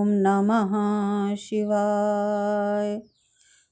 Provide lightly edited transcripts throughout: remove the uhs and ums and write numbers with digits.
नमः शिवाय।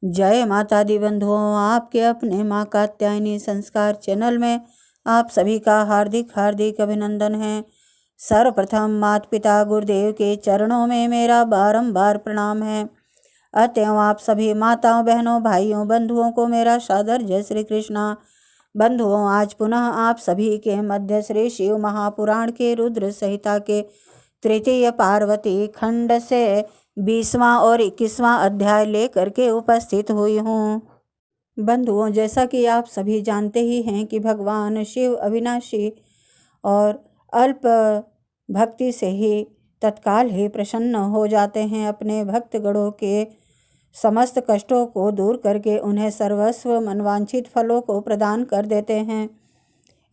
जय माता दी बंधुओं, आपके अपने माँ कात्यायनी संस्कार चैनल में आप सभी का हार्दिक हार्दिक अभिनंदन है। सर्वप्रथम माता पिता गुरुदेव के चरणों में मेरा बारंबार प्रणाम है। अतएव आप सभी माताओं, बहनों, भाइयों, बंधुओं को मेरा सादर जय श्री कृष्णा। बंधुओं, आज पुनः आप सभी के मध्य श्री शिव महापुराण के रुद्र संहिता के तृतीय पार्वती खंड से 20वां और 21वां अध्याय लेकर के उपस्थित हुई हूँ। बंधुओं, जैसा कि आप सभी जानते ही हैं कि भगवान शिव अविनाशी और अल्प भक्ति से ही तत्काल ही प्रसन्न हो जाते हैं। अपने भक्तगणों के समस्त कष्टों को दूर करके उन्हें सर्वस्व मनवांछित फलों को प्रदान कर देते हैं।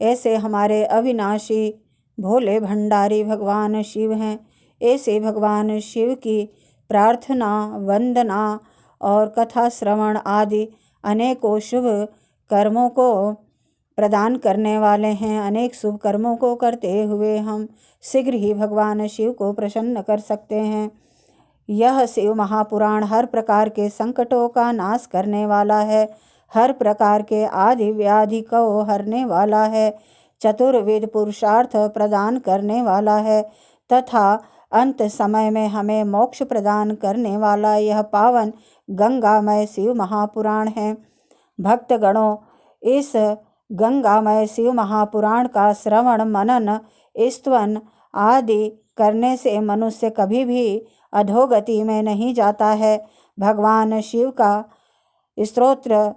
ऐसे हमारे अविनाशी भोले भंडारी भगवान शिव हैं। ऐसे भगवान शिव की प्रार्थना, वंदना और कथा श्रवण आदि अनेकों शुभ कर्मों को प्रदान करने वाले हैं। अनेक शुभ कर्मों को करते हुए हम शीघ्र ही भगवान शिव को प्रसन्न कर सकते हैं। यह शिव महापुराण हर प्रकार के संकटों का नाश करने वाला है, हर प्रकार के आदि व्याधि को हरने वाला है, चतुर्विध पुरुषार्थ प्रदान करने वाला है तथा अंत समय में हमें मोक्ष प्रदान करने वाला यह पावन गंगामय शिव महापुराण है। भक्तगणों, इस गंगामय शिव महापुराण का श्रवण, मनन, स्तवन आदि करने से मनुष्य कभी भी अधोगति में नहीं जाता है। भगवान शिव का स्तोत्र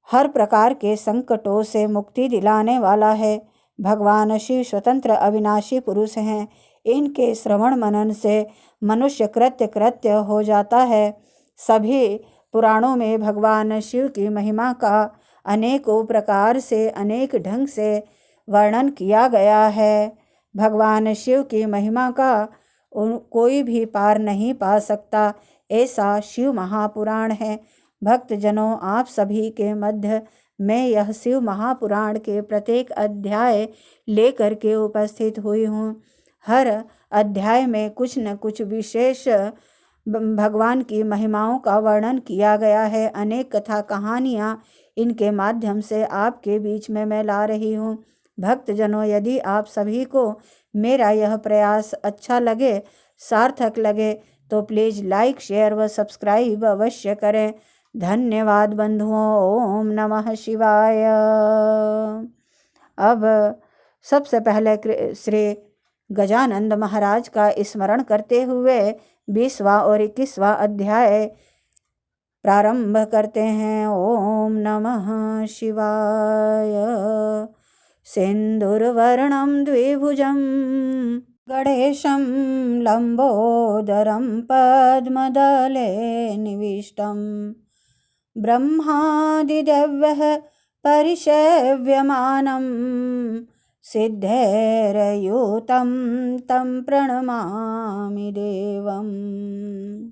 हर प्रकार के संकटों से मुक्ति दिलाने वाला है। भगवान शिव स्वतंत्र अविनाशी पुरुष हैं। इनके श्रवण मनन से मनुष्य कृत्य हो जाता है। सभी पुराणों में भगवान शिव की महिमा का अनेकों प्रकार से, अनेक ढंग से वर्णन किया गया है। भगवान शिव की महिमा का कोई भी पार नहीं पा सकता, ऐसा शिव महापुराण है। भक्तजनों, आप सभी के मध्य मैं यह शिव महापुराण के प्रत्येक अध्याय लेकर के उपस्थित हुई हूँ। हर अध्याय में कुछ न कुछ विशेष भगवान की महिमाओं का वर्णन किया गया है। अनेक कथा कहानियाँ इनके माध्यम से आपके बीच में मैं ला रही हूँ। भक्तजनों, यदि आप सभी को मेरा यह प्रयास अच्छा लगे, सार्थक लगे तो प्लीज़ लाइक, शेयर व सब्सक्राइब अवश्य करें। धन्यवाद बंधुओं। ओम नमः शिवाय। अब सबसे पहले श्री गजानंद महाराज का स्मरण करते हुए 20वां और 21वां अध्याय प्रारंभ करते हैं। ओम नमः शिवाय। सिंदूरवर्णं द्विभुजं गणेशं लंबोदरं पद्मदले निविष्टं ब्रह्मादिदेवः परिसेव्यमानं सिद्धैर्युतं तं प्रणमामि देवम्।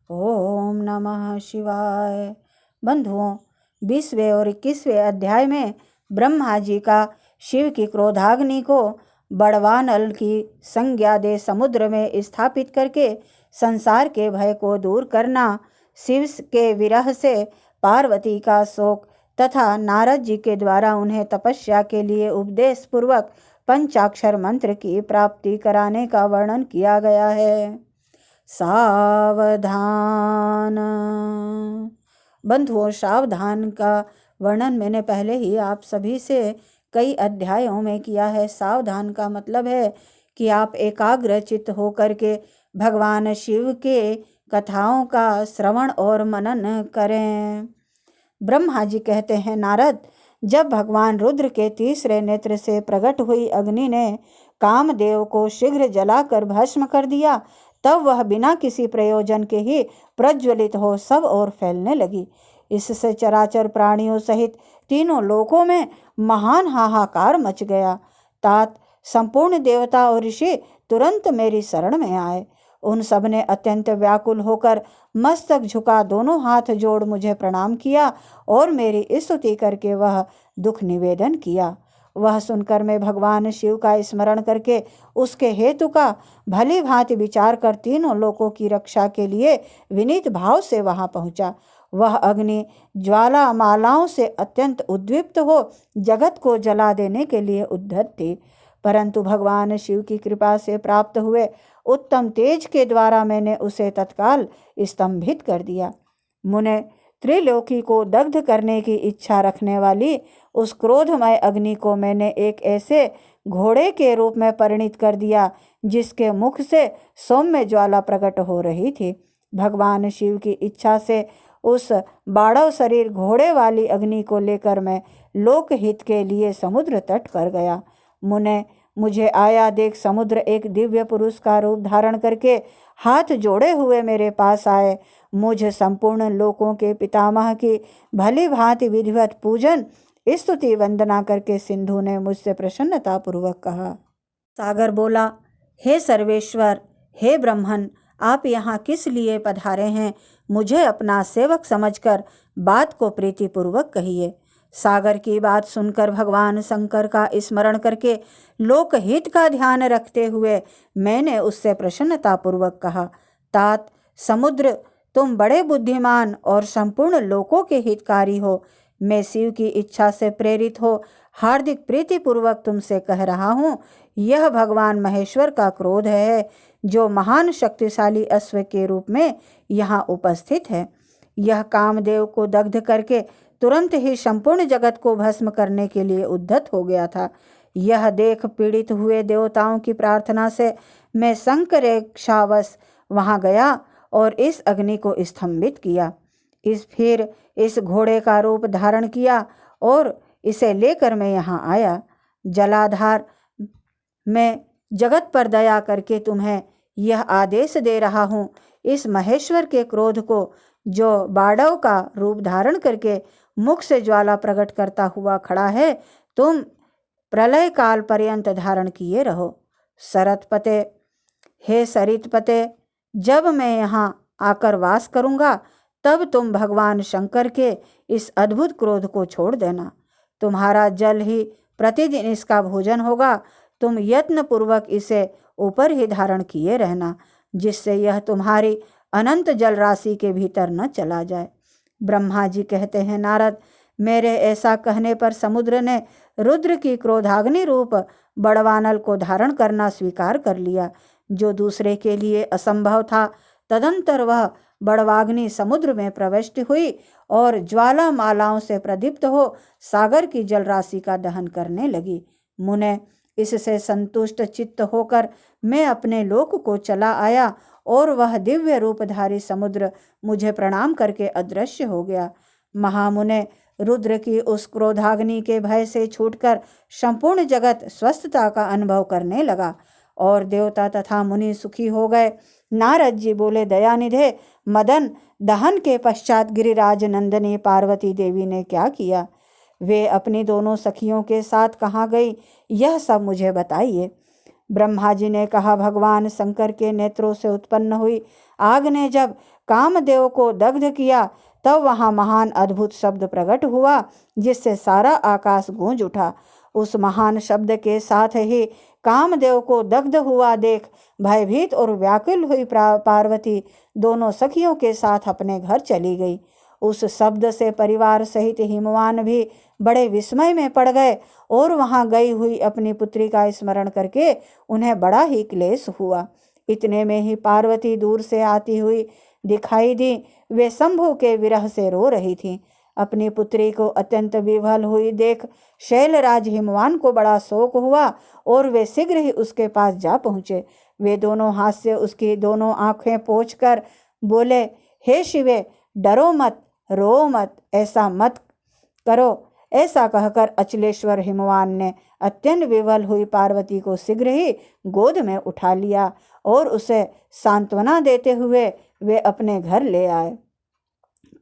ओम नमः शिवाय। बंधुओं, 20वें और 21वें अध्याय में ब्रह्मा जी का शिव की क्रोधाग्नि को बड़वानल की संज्ञा दे समुद्र में स्थापित करके संसार के भय को दूर करना, शिव के विरह से पार्वती का शोक तथा नारद जी के द्वारा उन्हें तपस्या के लिए उपदेश पूर्वक पंचाक्षर मंत्र की प्राप्ति कराने का वर्णन किया गया है। सावधान। बंधुओं, सावधान का वर्णन मैंने पहले ही आप सभी से कई अध्यायों में किया है। सावधान का मतलब है कि आप एकाग्र चित्त होकर के भगवान शिव के कथाओं का श्रवण और मनन करें। ब्रह्मा जी कहते हैं, नारद, जब भगवान रुद्र के तीसरे नेत्र से प्रकट हुई अग्नि ने कामदेव को शीघ्र जलाकर भस्म कर दिया, तब वह बिना किसी प्रयोजन के ही प्रज्वलित हो सब ओर फैलने लगी। इससे चराचर प्राणियों सहित तीनों लोकों में महान हाहाकार मच गया। तात संपूर्ण देवता और ऋषि तुरंत मेरी शरण में आए। उन सब ने अत्यंत व्याकुल होकर मस्तक झुका दोनों हाथ जोड़ मुझे प्रणाम किया और मेरी स्तुति करके वह दुख निवेदन किया। वह सुनकर मैं भगवान शिव का स्मरण करके उसके हेतु का भली भांति विचार कर तीनों लोकों की रक्षा के लिए विनीत भाव से वहां पहुंचा। वह अग्नि ज्वाला मालाओं से अत्यंत उद्विप्त हो जगत को जला देने के लिए उद्धत थी, परंतु भगवान शिव की कृपा से प्राप्त हुए उत्तम तेज के द्वारा मैंने उसे तत्काल स्तंभित कर दिया। मुने, त्रिलोकी को दग्ध करने की इच्छा रखने वाली उस क्रोधमय अग्नि को मैंने एक ऐसे घोड़े के रूप में परिणित कर दिया जिसके मुख से सौम्य ज्वाला प्रकट हो रही थी। भगवान शिव की इच्छा से उस बाढ़व शरीर घोड़े वाली अग्नि को लेकर मैं लोकहित के लिए समुद्र तट पर गया। मुने, मुझे आया देख समुद्र एक दिव्य पुरुष का रूप धारण करके हाथ जोड़े हुए मेरे पास आए। मुझ संपूर्ण लोकों के पितामह की भली भांति विधिवत पूजन स्तुति वंदना करके सिंधु ने मुझसे प्रसन्नता पूर्वक कहा। सागर बोला, हे सर्वेश्वर, हे ब्रह्मन, आप यहाँ किस लिए पधारे हैं? मुझे अपना सेवक समझकर बात को प्रीतिपूर्वक कहिए। सागर की बात सुनकर भगवान शंकर का स्मरण करके लोकहित का ध्यान रखते हुए मैंने उससे प्रसन्नतापूर्वक कहा, तात समुद्र, तुम बड़े बुद्धिमान और संपूर्ण लोकों के हितकारी हो। मैं शिव की इच्छा से प्रेरित हो हार्दिक प्रीतिपूर्वक तुमसे कह रहा हूँ, यह भगवान महेश्वर का क्रोध है जो महान शक्तिशाली अश्व के रूप में यहाँ उपस्थित है। यह कामदेव को दग्ध करके तुरंत ही संपूर्ण जगत को भस्म करने के लिए उद्धत हो गया था। यह देख पीड़ित हुए देवताओं की प्रार्थना से मैं शंकरेक्षावश वहां गया और इस अग्नि को स्तंभित किया। फिर इस घोड़े का रूप धारण किया और इसे लेकर मैं यहाँ आया। जलाधार, मैं जगत पर दया करके तुम्हें यह आदेश दे रहा हूँ, इस महेश्वर के क्रोध को जो बाढ़व का रूप धारण करके मुख से ज्वाला प्रकट करता हुआ खड़ा है, तुम प्रलय काल पर्यंत धारण किए रहो। सरतपते, हे सरितपते, जब मैं यहाँ आकर वास करूँगा तब तुम भगवान शंकर के इस अद्भुत क्रोध को छोड़ देना। तुम्हारा जल ही प्रतिदिन इसका भोजन होगा। तुम यत्न पूर्वक इसे ऊपर ही धारण किए रहना, जिससे यह तुम्हारी अनंत जल राशि के भीतर न चला जाए। ब्रह्मा जी कहते हैं, नारद, मेरे ऐसा कहने पर समुद्र ने रुद्र की क्रोधाग्नि रूप बड़वानल को धारण करना स्वीकार कर लिया, जो दूसरे के लिए असंभव था। तदंतर वह बड़वाग्नि समुद्र में प्रविष्ट हुई और ज्वाला मालाओं से प्रदीप्त हो सागर की जल राशि का दहन करने लगी। मुने, इससे संतुष्ट चित्त होकर मैं अपने लोक को चला आया और वह दिव्य रूपधारी समुद्र मुझे प्रणाम करके अदृश्य हो गया। महामुने, रुद्र की उस क्रोधाग्नि के भय से छूटकर संपूर्ण जगत स्वस्थता का अनुभव करने लगा और देवता तथा मुनि सुखी हो गए। नारद जी बोले, दयानिधे मदन, दहन के पश्चात गिरिराज नंदनी पार्वती देवी ने क्या किया? वे अपनी दोनों सखियों के साथ कहाँ गई, यह सब मुझे बताइए। ब्रह्मा जी ने कहा, भगवान शंकर के नेत्रों से उत्पन्न हुई आग ने जब कामदेव को दग्ध किया तब वहाँ महान अद्भुत शब्द प्रकट हुआ, जिससे सारा आकाश गूंज उठा। उस महान शब्द के साथ ही कामदेव को दग्ध हुआ देख भयभीत और व्याकुल हुई पार्वती दोनों सखियों के साथ अपने घर चली गई। उस शब्द से परिवार सहित हिमवान भी बड़े विस्मय में पड़ गए और वहां गई हुई अपनी पुत्री का स्मरण करके उन्हें बड़ा ही क्लेश हुआ। इतने में ही पार्वती दूर से आती हुई दिखाई दी। वे शंभु के विरह से रो रही थीं। अपनी पुत्री को अत्यंत विवल हुई देख शैलराज हिमवान को बड़ा शोक हुआ और वे शीघ्र ही उसके पास जा पहुँचे। वे दोनों हाथ से उसकी दोनों आंखें पोंछकर बोले, हे शिवे, डरो मत, रो मत, ऐसा मत करो। ऐसा कहकर अचलेश्वर हिमवान ने अत्यंत विवल हुई पार्वती को शीघ्र ही गोद में उठा लिया और उसे सांत्वना देते हुए वे अपने घर ले आए।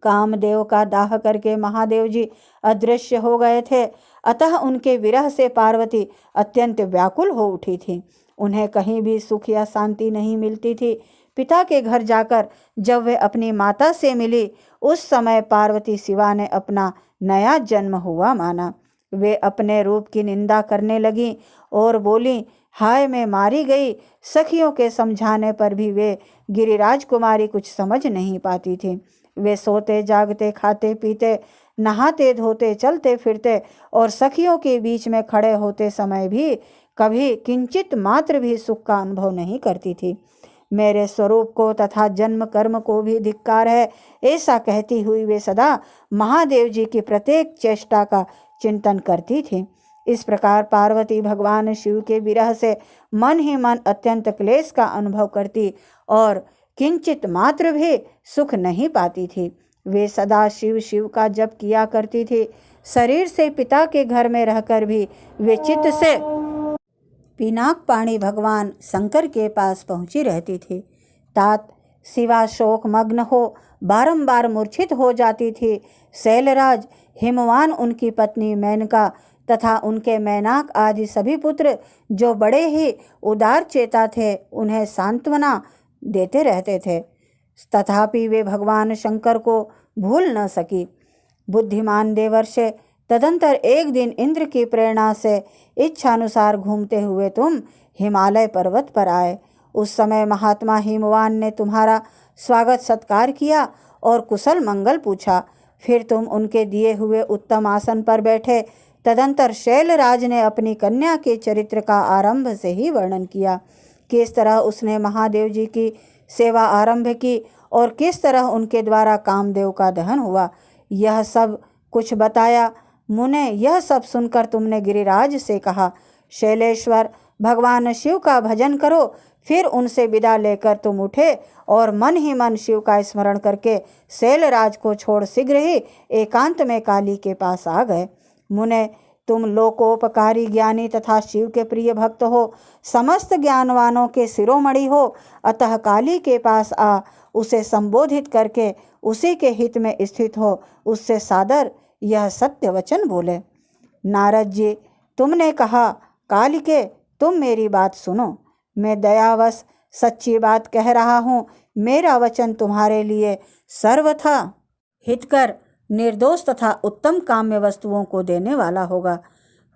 कामदेव का दाह करके महादेव जी अदृश्य हो गए थे, अतः उनके विरह से पार्वती अत्यंत व्याकुल हो उठी थी। उन्हें कहीं भी सुख या शांति नहीं मिलती थी। पिता के घर जाकर जब वे अपनी माता से मिली, उस समय पार्वती शिवा ने अपना नया जन्म हुआ माना। वे अपने रूप की निंदा करने लगी और बोली, हाय मैं मारी गई। सखियों के समझाने पर भी वे गिरिराज कुमारी कुछ समझ नहीं पाती थी। वे सोते जागते, खाते पीते, नहाते धोते, चलते फिरते और सखियों के बीच में खड़े होते समय भी कभी किंचित मात्र भी सुख का अनुभव नहीं करती थी। मेरे स्वरूप को तथा जन्म कर्म को भी धिक्कार है, ऐसा कहती हुई वे सदा महादेव जी की प्रत्येक चेष्टा का चिंतन करती थी। इस प्रकार पार्वती भगवान शिव के विरह से मन ही मन अत्यंत क्लेश का अनुभव करती और किंचित मात्र भी सुख नहीं पाती थी। वे सदा शिव शिव का जप किया करती थी। शरीर से पिता के घर में रहकर भी वे चित्त से पिनाक पाणी भगवान शंकर के पास पहुंची रहती थी। तात शिवा शोक मग्न हो बारंबार मूर्छित हो जाती थी। शैलराज, हिमवान, उनकी पत्नी मेनका तथा उनके मैनाक आदि सभी पुत्र जो बड़े ही उदार चेता थे, उन्हें सांत्वना देते रहते थे। तथापि वे भगवान शंकर को भूल न सकी। बुद्धिमान देवर्षि, तदंतर एक दिन इंद्र की प्रेरणा से इच्छानुसार घूमते हुए तुम हिमालय पर्वत पर आए। उस समय महात्मा हिमवान ने तुम्हारा स्वागत सत्कार किया और कुशल मंगल पूछा। फिर तुम उनके दिए हुए उत्तम आसन पर बैठे। तदंतर शैलराज ने अपनी कन्या के चरित्र का आरंभ से ही वर्णन किया। किस तरह उसने महादेव जी की सेवा आरंभ की और किस तरह उनके द्वारा कामदेव का दहन हुआ, यह सब कुछ बताया। मुने, यह सब सुनकर तुमने गिरिराज से कहा, शैलेश्वर, भगवान शिव का भजन करो। फिर उनसे विदा लेकर तुम उठे और मन ही मन शिव का स्मरण करके शैलराज को छोड़ शीघ्र ही एकांत में काली के पास आ गए। मुने, तुम लोकोपकारी ज्ञानी तथा शिव के प्रिय भक्त हो, समस्त ज्ञानवानों के शिरोमणि हो, अतः काली के पास आ उसे संबोधित करके उसी के हित में स्थित हो, उससे सादर यह सत्य वचन बोले। नारद जी, तुमने कहा, कालिके तुम मेरी बात सुनो। मैं दयावश सच्ची बात कह रहा हूँ। मेरा वचन तुम्हारे लिए सर्वथा हितकर, निर्दोष तथा उत्तम काम्य वस्तुओं को देने वाला होगा।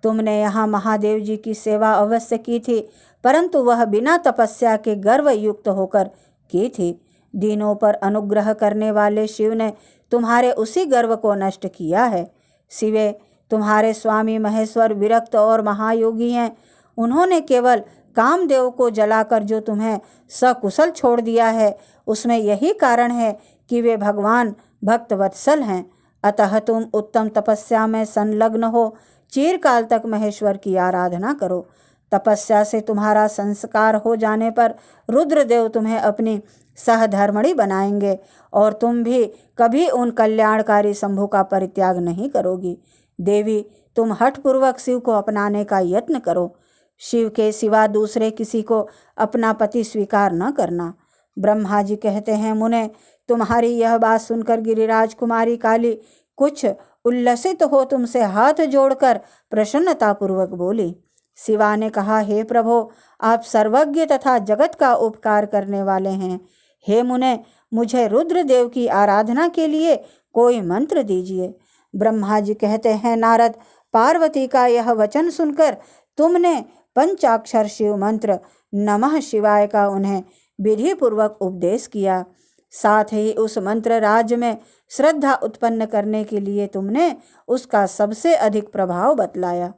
तुमने यहाँ महादेव जी की सेवा अवश्य की थी, परंतु वह बिना तपस्या के गर्व युक्त होकर की थी। दीनों पर अनुग्रह करने वाले शिव ने तुम्हारे उसी गर्व को नष्ट किया है। शिवे, तुम्हारे स्वामी महेश्वर विरक्त और महायोगी हैं। उन्होंने केवल कामदेव को जलाकर जो तुम्हें सकुशल छोड़ दिया है, उसमें यही कारण है कि वे भगवान भक्त वत्सल हैं। अतः तुम उत्तम तपस्या में संलग्न हो, चिरकाल तक महेश्वर की आराधना करो। तपस्या से तुम्हारा संस्कार हो जाने पर रुद्रदेव तुम्हें अपनी सहधर्मणी बनाएंगे और तुम भी कभी उन कल्याणकारी शंभु का परित्याग नहीं करोगी। देवी, तुम हठपूर्वक शिव को अपनाने का यत्न करो। शिव के सिवा दूसरे किसी को अपना पति स्वीकार न करना। ब्रह्मा जी कहते हैं, मुने, तुम्हारी यह बात सुनकर गिरिराज कुमारी काली कुछ उल्लसित हो तुमसे हाथ जोड़कर प्रसन्नतापूर्वक बोली। शिवा ने कहा, हे प्रभो, आप सर्वज्ञ तथा जगत का उपकार करने वाले हैं। हे मुने, मुझे रुद्रदेव की आराधना के लिए कोई मंत्र दीजिए। ब्रह्मा जी कहते हैं, नारद, पार्वती का यह वचन सुनकर तुमने पंचाक्षर शिव मंत्र नमः शिवाय का उन्हें विधि पूर्वक उपदेश किया। साथ ही उस मंत्र राज्य में श्रद्धा उत्पन्न करने के लिए तुमने उसका सबसे अधिक प्रभाव बतलाया।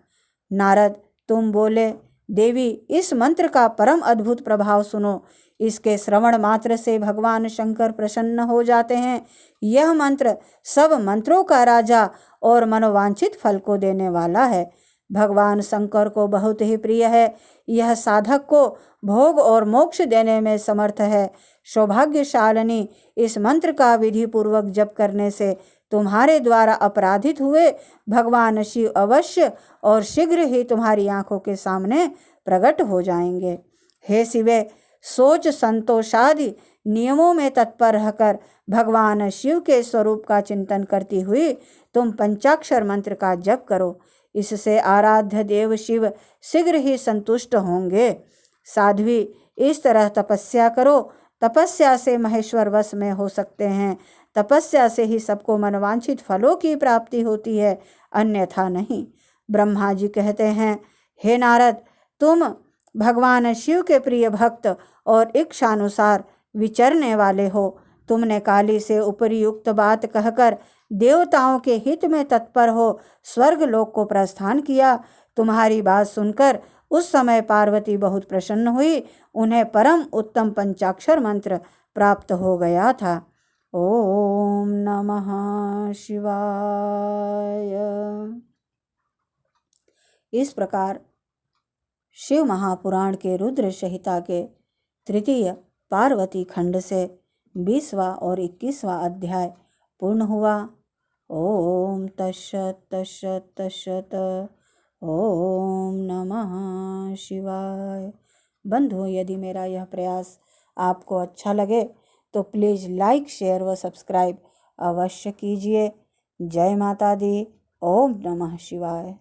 नारद, तुम बोले, देवी, इस मंत्र का परम अद्भुत प्रभाव सुनो। इसके श्रवण मात्र से भगवान शंकर प्रसन्न हो जाते हैं। यह मंत्र सब मंत्रों का राजा और मनोवांछित फल को देने वाला है। भगवान शंकर को बहुत ही प्रिय है। यह साधक को भोग और मोक्ष देने में समर्थ है। सौभाग्यशालिनी, इस मंत्र का विधि पूर्वक जप करने से तुम्हारे द्वारा अपराधित हुए भगवान शिव अवश्य और शीघ्र ही तुम्हारी आंखों के सामने प्रकट हो जाएंगे। हे शिवे, सोच संतोषादि नियमों में तत्पर रहकर भगवान शिव के स्वरूप का चिंतन करती हुई तुम पंचाक्षर मंत्र का जप करो। इससे आराध्य देव शिव शीघ्र ही संतुष्ट होंगे। साध्वी, इस तरह तपस्या करो। तपस्या से महेश्वर वश में हो सकते हैं। तपस्या से ही सबको मनवांछित फलों की प्राप्ति होती है, अन्यथा नहीं। ब्रह्मा जी कहते हैं, हे नारद, तुम भगवान शिव के प्रिय भक्त और इच्छानुसार विचरने वाले हो। तुमने काली से उपरियुक्त बात कहकर देवताओं के हित में तत्पर हो स्वर्ग लोक को प्रस्थान किया। तुम्हारी बात सुनकर उस समय पार्वती बहुत प्रसन्न हुई। उन्हें परम उत्तम पंचाक्षर मंत्र प्राप्त हो गया था। ओम नमः शिवाय। इस प्रकार शिव महापुराण के रुद्र संहिता के तृतीय पार्वती खंड से 20वां और 21वां अध्याय पूर्ण हुआ। ओम तत्सत तत्सत तत्सत। ओम नमः शिवाय। बंधु, यदि मेरा यह प्रयास आपको अच्छा लगे तो प्लीज़ लाइक, शेयर व सब्सक्राइब अवश्य कीजिए। जय माता दी। ओम नमः शिवाय।